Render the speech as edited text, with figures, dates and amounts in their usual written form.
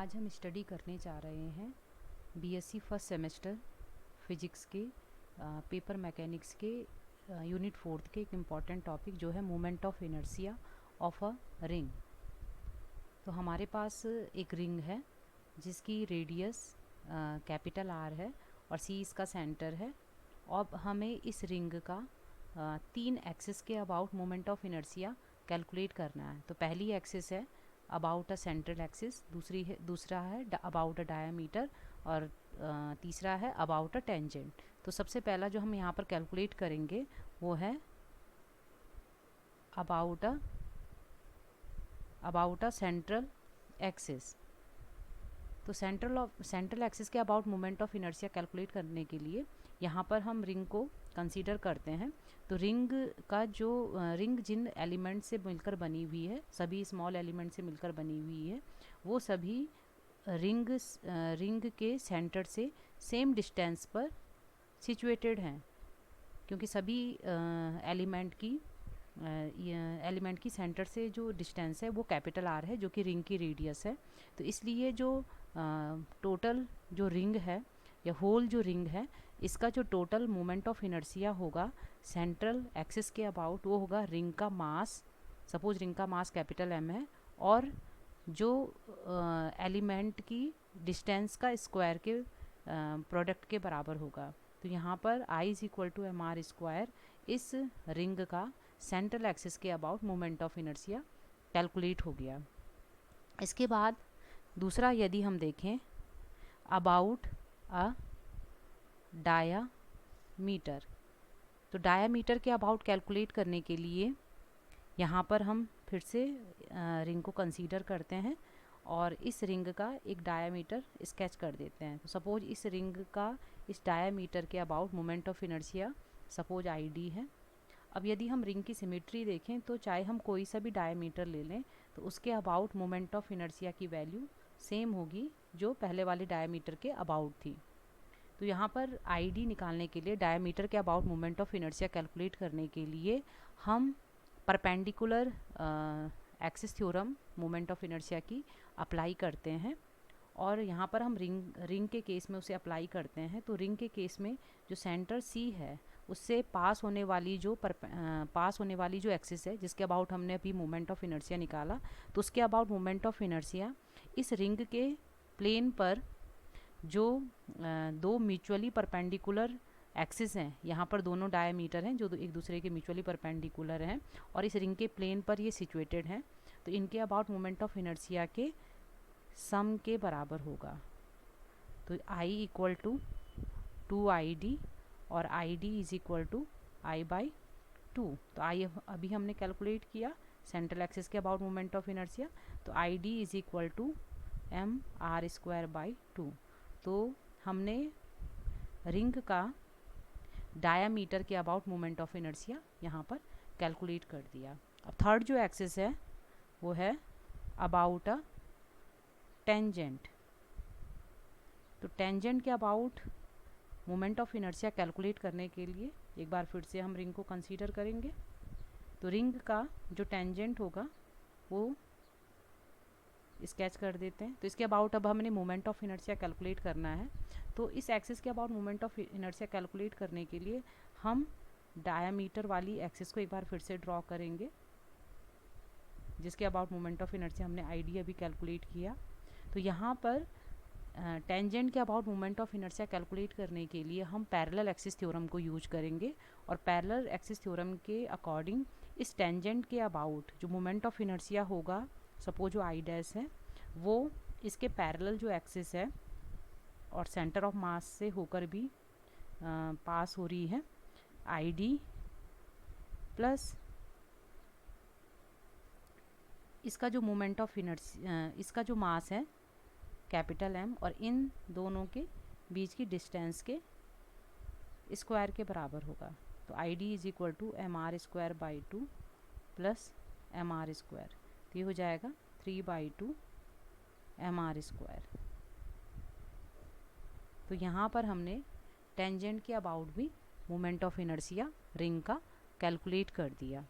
आज हम स्टडी करने जा रहे हैं बीएससी फर्स्ट सेमेस्टर फिजिक्स के पेपर मैकेनिक्स के यूनिट 4 के एक इम्पॉर्टेंट टॉपिक जो है moment of inertia of a ring. तो हमारे पास एक रिंग है जिसकी रेडियस कैपिटल आर है और सी इसका सेंटर है। अब हमें इस रिंग का 3 एक्सिस के about moment of inertia calculate करना है। तो पहली एक्सिस है अबाउट अ सेंट्रल एक्सिस, दूसरा है अबाउट अ डायामीटर और तीसरा है अबाउट अ टेंजेंट। तो सबसे पहला जो हम यहाँ पर कैलकुलेट करेंगे वो है अबाउट अ सेंट्रल एक्सिस। तो सेंट्रल एक्सिस के about moment of inertia calculate करने के लिए यहाँ पर हम रिंग को कंसीडर करते हैं। तो रिंग जिन एलिमेंट से मिलकर बनी हुई है, सभी स्मॉल एलिमेंट से मिलकर बनी हुई है, वो सभी रिंग के सेंटर से सेम डिस्टेंस पर सिचुएटेड हैं, क्योंकि सभी एलिमेंट की सेंटर से जो डिस्टेंस है वो कैपिटल आर है, जो कि रिंग की रेडियस है। तो इसलिए जो टोटल जो रिंग है या होल जो रिंग है, इसका जो टोटल मोमेंट ऑफ इनर्शिया होगा सेंट्रल एक्सिस के अबाउट, वो होगा रिंग का मास। सपोज रिंग का मास कैपिटल एम है और जो एलिमेंट की डिस्टेंस का स्क्वायर के प्रोडक्ट के बराबर होगा। तो यहाँ पर I is equal to M R square इस रिंग का सेंट्रल एक्सिस के about moment of inertia calculate हो गया। इसके बाद दूसरा यदि हम देखें अबाउट अ डायामीटर, तो डायामीटर के अबाउट कैलकुलेट करने के लिए यहाँ पर हम फिर से रिंग को कंसीडर करते हैं और इस रिंग का एक डायामीटर स्केच कर देते हैं। तो सपोज इस रिंग का इस डायामीटर के about moment of inertia suppose ID है। अब यदि हम रिंग की सिमेट्री देखें तो चाहे हम कोई सा भी डायमीटर ले लें तो उसके अबाउट मोमेंट ऑफ इनर्शिया की वैल्यू सेम होगी जो पहले वाले डायमीटर के अबाउट थी। तो यहाँ पर ID निकालने के लिए, डायमीटर के about moment of inertia calculate करने के लिए हम perpendicular axis theorem moment of inertia की अप्लाई करते हैं और यहाँ पर हम रिंग के केस में उसे अप्लाई करते हैं। तो रिंग के केस में जो सेंटर C है उससे पास होने वाली जो एक्सिस है जिसके अबाउट हमने अभी मोमेंट ऑफ इनर्शिया निकाला, तो उसके अबाउट मोमेंट ऑफ इनर्शिया इस रिंग के प्लेन पर जो दो म्यूचुअली परपेंडिकुलर एक्सिस हैं, यहाँ पर दोनों डायमीटर हैं जो एक दूसरे के म्यूचुअली परपेंडिकुलर हैं और इस रिंग के प्लेन पर ये सिचुएटेड हैं, तो इनके अबाउट मोमेंट ऑफ इनर्शिया के सम के बराबर होगा। तो I इक्वल टू 2ID और ID is equal to I/2। तो I अभी हमने कैलकुलेट किया सेंट्रल एक्सिस के अबाउट मोमेंट ऑफ इनर्शिया, तो ID is equal to mr²/2। तो हमने रिंग का डायामीटर के अबाउट मोमेंट ऑफ इनर्शिया यहाँ पर कैलकुलेट कर दिया। अब थर्ड जो एक्सिस है वो है अबाउट अ टेंजेंट। तो टेंजेंट के about moment of inertia calculate करने के लिए एक बार फिर से हम रिंग को कंसीडर करेंगे। तो रिंग का जो टेंजेंट होगा वो स्केच कर देते हैं। तो इसके अबाउट अब हमने मोमेंट ऑफ इनर्शिया कैलकुलेट करना है। तो इस एक्सिस के about moment of inertia calculate करने के लिए हम डायामीटर वाली एक्सिस को एक बार फिर से ड्रॉ करेंगे, जिसके अबाउट मोमेंट ऑफ इनर्शिया हमने ID अभी कैलकुलेट किया। तो यहाँ पर टेंजेंट के about moment of inertia calculate करने के लिए हम पैरेलल एक्सिस थ्योरम को यूज करेंगे और पैरेलल एक्सिस थ्योरम के अकॉर्डिंग इस टेंजेंट के अबाउट जो मोमेंट ऑफ इनर्शिया होगा, सपोज जो I' है वो इसके पैरेलल जो एक्सिस है और सेंटर ऑफ मास से होकर भी पास हो रही है, ID प्लस इसका जो मोमेंट ऑफ इनर्शिया, इसका जो मास है कैपिटल M और इन दोनों के बीच की डिस्टेंस के स्क्वायर के बराबर होगा। तो ID is equal to mr²/2 plus mr²। तो ये हो जाएगा 3/2 mr²। तो यहाँ पर हमने टेंजेंट के अबाउट भी मोमेंट ऑफ इनर्शिया रिंग का कैलकुलेट कर दिया।